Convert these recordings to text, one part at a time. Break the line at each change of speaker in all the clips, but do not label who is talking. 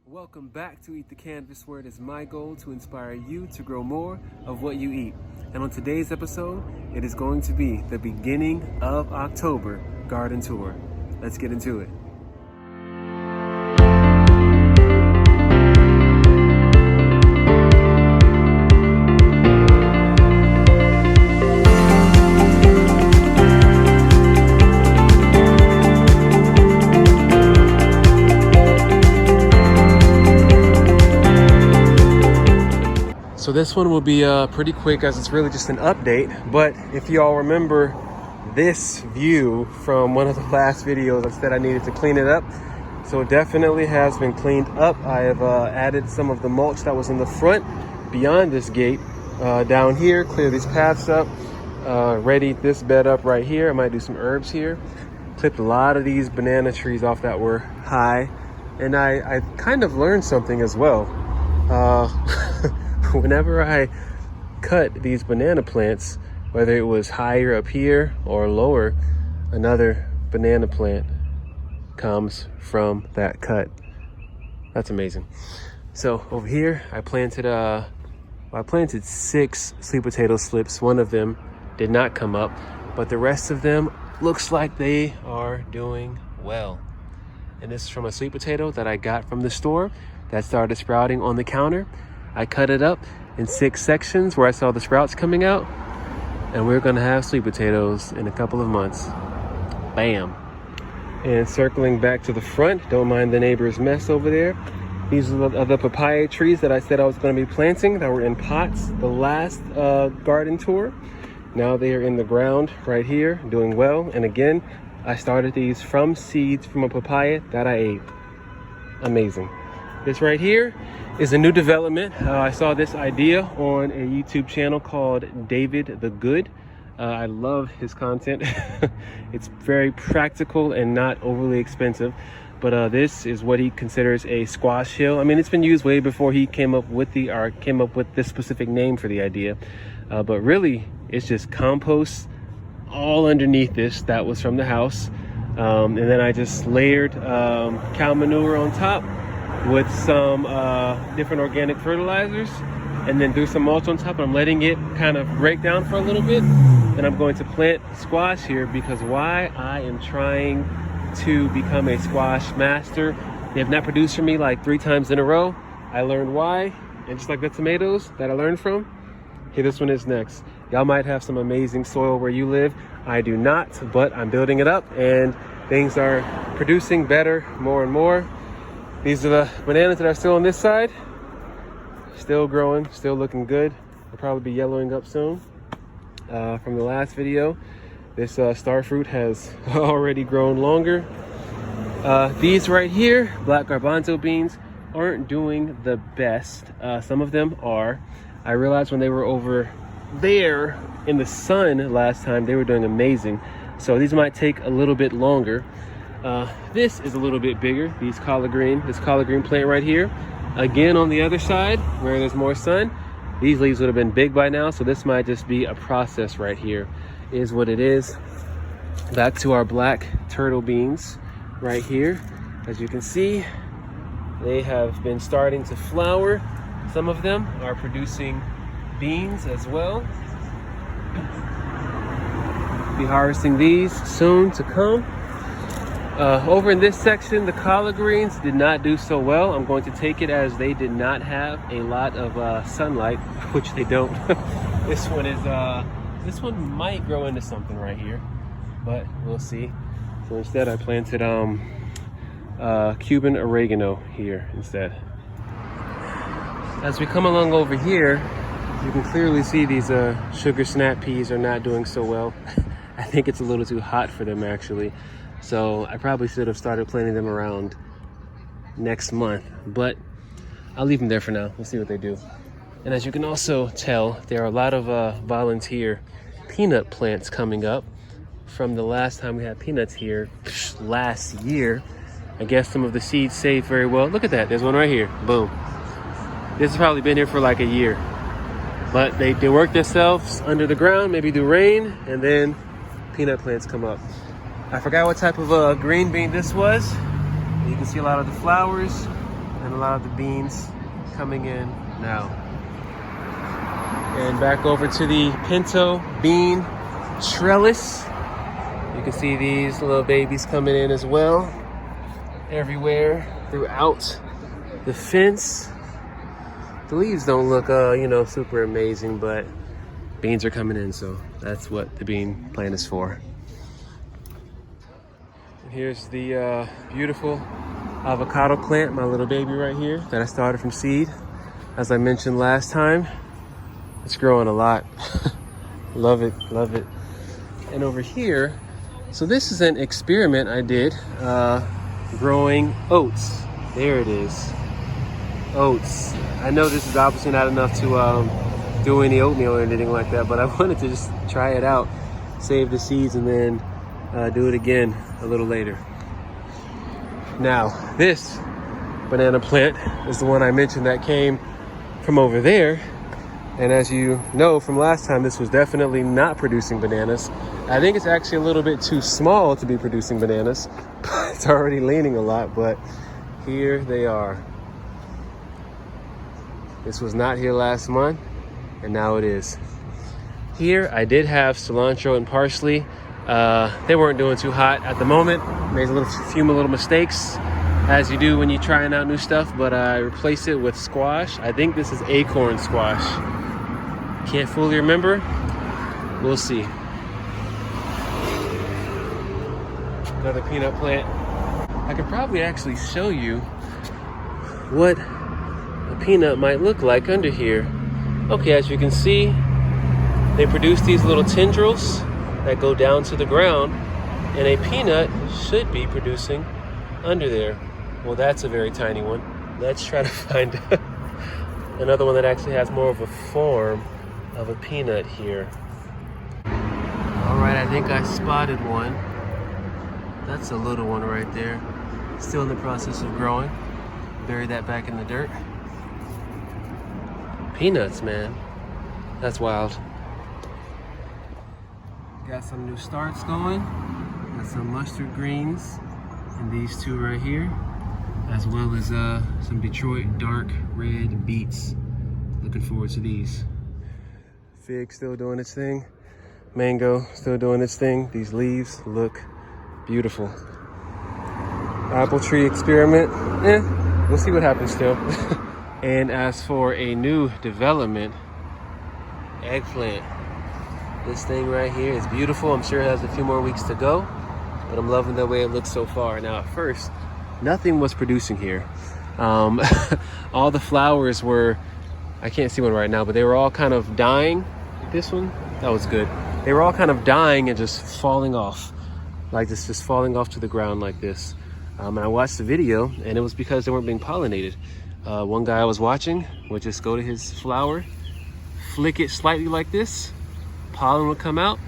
Welcome back to Eat the Canvas, where it is my goal to inspire you to grow more of what you eat. And on today's episode, it is going to be the beginning of October garden tour. Let's get into it. So this one will be pretty quick, as it's really just an update. But if y'all remember this view from one of the last videos, I said I needed to clean it up. So it definitely has been cleaned up. I have added some of the mulch that was in the front beyond this gate down here, clear these paths up, ready this bed up right here. I might do some herbs here. Clipped a lot of these banana trees off that were high. And I kind of learned something as well. Whenever I cut these banana plants, whether it was higher up here or lower, another banana plant comes from that cut. That's amazing. So over here, I planted 6 sweet potato slips. One of them did not come up, but the rest of them looks like they are doing well. And this is from a sweet potato that I got from the store that started sprouting on the counter. I cut it up in 6 sections where I saw the sprouts coming out, and we're gonna have sweet potatoes in a couple of months. Bam. And circling back to the front, don't mind the neighbor's mess over there. These are the papaya trees that I said I was gonna be planting that were in pots the last garden tour. Now they are in the ground right here, doing well. And again, I started these from seeds from a papaya that I ate. Amazing. This right here is a new development. I saw this idea on a YouTube channel called David the Good. I love his content. It's very practical and not overly expensive. But this is what he considers a squash hill. I mean, it's been used way before he came up with this specific name for the idea. But really, it's just compost all underneath this that was from the house. And then I just layered cow manure on top with some different organic fertilizers, and then do some mulch on top. I'm letting it kind of break down for a little bit, and I'm going to plant squash here because why? I am trying to become a squash master. They have not produced for me like 3 times in a row. I learned why, and just like the tomatoes that I learned from, here this one is next. Y'all might have some amazing soil where you live. I do not, but I'm building it up and things are producing better more and more. These are the bananas that are still on this side. Still growing, still looking good. They'll probably be yellowing up soon. From the last video, this star fruit has already grown longer. These right here, black garbanzo beans, aren't doing the best. Some of them are. I realized when they were over there in the sun last time, they were doing amazing. So these might take a little bit longer. This is a little bit bigger, this collard green plant right here. Again, on the other side, where there's more sun, these leaves would have been big by now, so this might just be a process right here, is what it is. Back to our black turtle beans right here. As you can see, they have been starting to flower. Some of them are producing beans as well. Be harvesting these soon to come. Over in this section, the collard greens did not do so well. I'm going to take it as they did not have a lot of sunlight, which they don't. This one might grow into something right here, but we'll see. So instead, I planted Cuban oregano here instead. As we come along over here, you can clearly see these sugar snap peas are not doing so well. I think it's a little too hot for them actually. So I probably should have started planting them around next month, but I'll leave them there for now. We'll see what they do. And as you can also tell, there are a lot of volunteer peanut plants coming up from the last time we had peanuts here last year. I guess some of the seeds saved very well. Look at that, there's one right here, boom. This has probably been here for like a year, but they work themselves under the ground, maybe do rain, and then peanut plants come up. I forgot what type of green bean this was. You can see a lot of the flowers. and a lot of the beans coming in now. And back over to the pinto bean trellis. You can see these little babies coming in as well, everywhere throughout the fence. The leaves don't look, super amazing, but beans are coming in, so that's what the bean plant is for. And here's the beautiful avocado plant, my little baby right here, that I started from seed. As I mentioned last time, it's growing a lot. Love it, love it. And over here, so this is an experiment I did, growing oats. There it is, oats. I know this is obviously not enough to do any oatmeal or anything like that, but I wanted to just try it out, save the seeds, and then do it again a little later. Now, this banana plant is the one I mentioned that came from over there. And as you know from last time, this was definitely not producing bananas. I think it's actually a little bit too small to be producing bananas. It's already leaning a lot, but here they are. This was not here last month, and now it is. Here, I did have cilantro and parsley. They weren't doing too hot at the moment. Made a few little mistakes, as you do when you're trying out new stuff, but I replaced it with squash. I think this is acorn squash. Can't fully remember. We'll see. Another peanut plant. I could probably actually show you what a peanut might look like under here. Okay, as you can see, they produce these little tendrils that go down to the ground, and a peanut should be producing under there. Well, that's a very tiny one. Let's try to find another one that actually has more of a form of a peanut here. All right, I think I spotted one. That's a little one right there. Still in the process of growing. Bury that back in the dirt. Peanuts, man. That's wild. Got some new starts going. Got some mustard greens and these two right here, as well as some Detroit dark red beets. Looking forward to these. Fig still doing its thing. Mango still doing its thing. These leaves look beautiful. Apple tree experiment. We'll see what happens still. And as for a new development, eggplant. This thing right here is beautiful. I'm sure it has a few more weeks to go, but I'm loving the way it looks so far. Now at first, nothing was producing here. All the flowers were, I can't see one right now, but they were all kind of dying. This one, that was good. They were all kind of dying and just falling off. Like this, just falling off to the ground like this. And I watched the video, and it was because they weren't being pollinated. One guy I was watching would just go to his flower, flick it slightly like this, pollen would come out,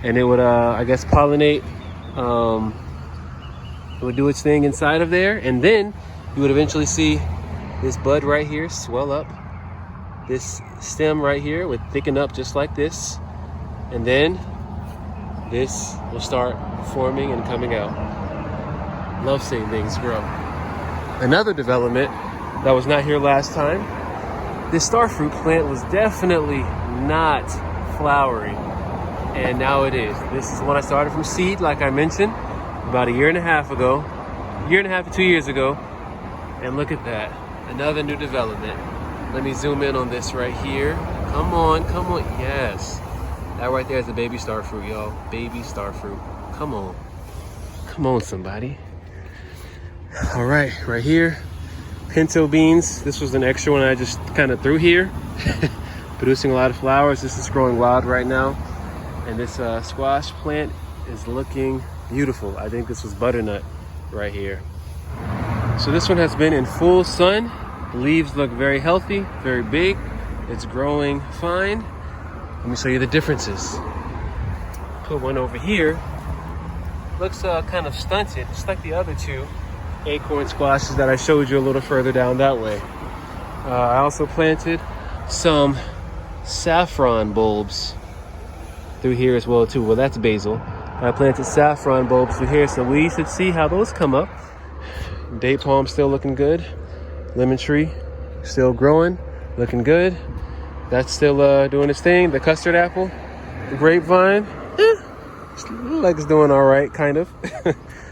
and it would, I guess, pollinate. It would do its thing inside of there, and then you would eventually see this bud right here swell up. This stem right here would thicken up just like this, and then this will start forming and coming out. Love seeing things grow. Another development that was not here last time, this starfruit plant was definitely not flowering, and now it is. This is one I started from seed, like I mentioned, about a year and a half to 2 years ago, and look at that, another new development. Let me zoom in on this right here. Come on, yes. That right there is a baby starfruit, y'all. Baby starfruit. Come on, somebody. All right, right here, pinto beans. This was an extra one I just kind of threw here. Producing a lot of flowers. This is growing wild right now. And this squash plant is looking beautiful. I think this was butternut right here. So this one has been in full sun. The leaves look very healthy, very big. It's growing fine. Let me show you the differences. Put one over here. Looks kind of stunted, just like the other two acorn squashes that I showed you a little further down that way. I also planted some saffron bulbs through here as well too. Well, that's basil. I planted saffron bulbs through here, so we should see how those come up. Date palm still looking good. lemon tree still growing, looking good. That's still doing its thing. The custard apple, the grapevine, looks like it's doing all right, kind of.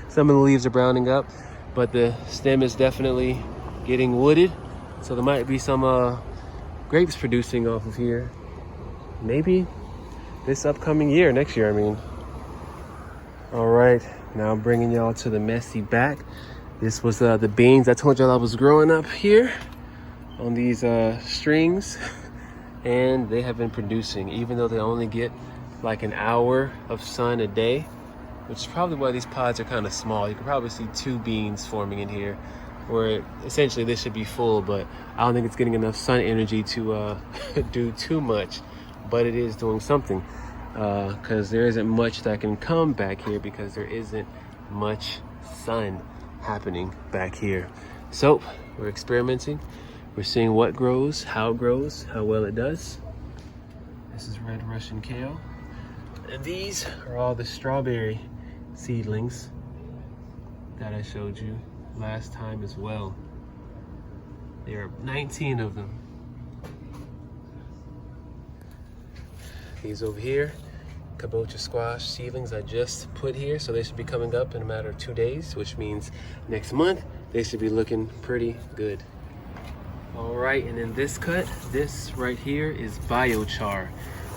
Some of the leaves are browning up, but the stem is definitely getting wooded. So there might be some grapes producing off of here. Maybe this upcoming year, next year, I mean. All right, now I'm bringing y'all to the messy back. This was the beans I told y'all I was growing up here on these strings. And they have been producing, even though they only get like an hour of sun a day, which is probably why these pods are kind of small. You can probably see 2 beans forming in here, where essentially this should be full, but I don't think it's getting enough sun energy to do too much, but it is doing something, because there isn't much that can come back here because there isn't much sun happening back here. So we're experimenting. We're seeing what grows, how it grows, how well it does. This is red Russian kale. And these are all the strawberry seedlings that I showed you last time as well. There are 19 of them. These over here, kabocha squash seedlings I just put here, so they should be coming up in a matter of 2 days, which means next month they should be looking pretty good. All right, and in this cut, this right here is biochar.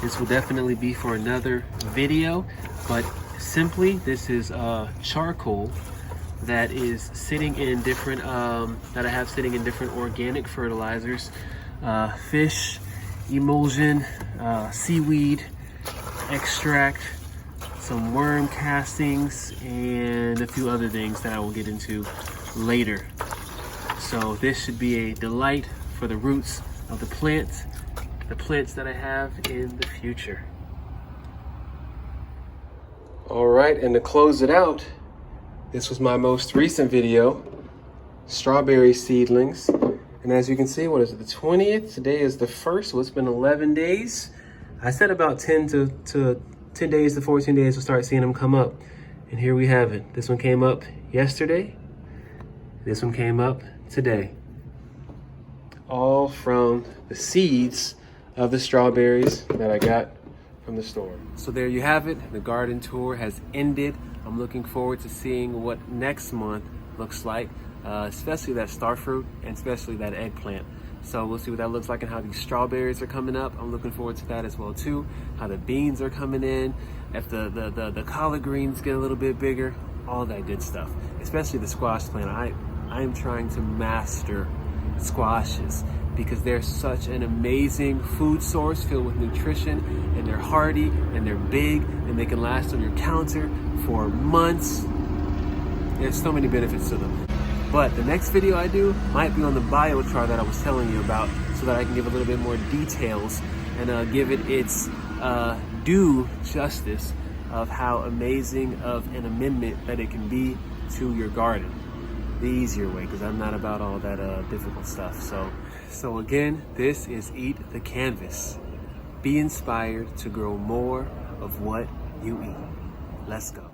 This will definitely be for another video, but simply this is charcoal that is sitting in different, that I have sitting in different organic fertilizers, fish, emulsion, seaweed, extract, some worm castings, and a few other things that I will get into later. So this should be a delight for the roots of the plants that I have in the future. All right, and to close it out, this was my most recent video, strawberry seedlings. And as you can see, what is it, the 20th? Today is the 1st, so it's been 11 days. I said about 10 days to 14 days to start seeing them come up. And here we have it. This one came up yesterday. This one came up today. All from the seeds of the strawberries that I got from the store. So there you have it. The garden tour has ended. I'm looking forward to seeing what next month looks like, especially that star fruit and especially that eggplant. So we'll see what that looks like and how these strawberries are coming up. I'm looking forward to that as well too. How the beans are coming in, if the collard greens get a little bit bigger, all that good stuff. Especially the squash plant. I am trying to master squashes because they're such an amazing food source filled with nutrition, and they're hardy and they're big and they can last on your counter for months. There's so many benefits to them. But the next video I do might be on the biochar that I was telling you about, so that I can give a little bit more details and give it its due justice of how amazing of an amendment that it can be to your garden. The easier way, because I'm not about all that difficult stuff. So again, this is Eat the Canvas. Be inspired to grow more of what you eat. Let's go.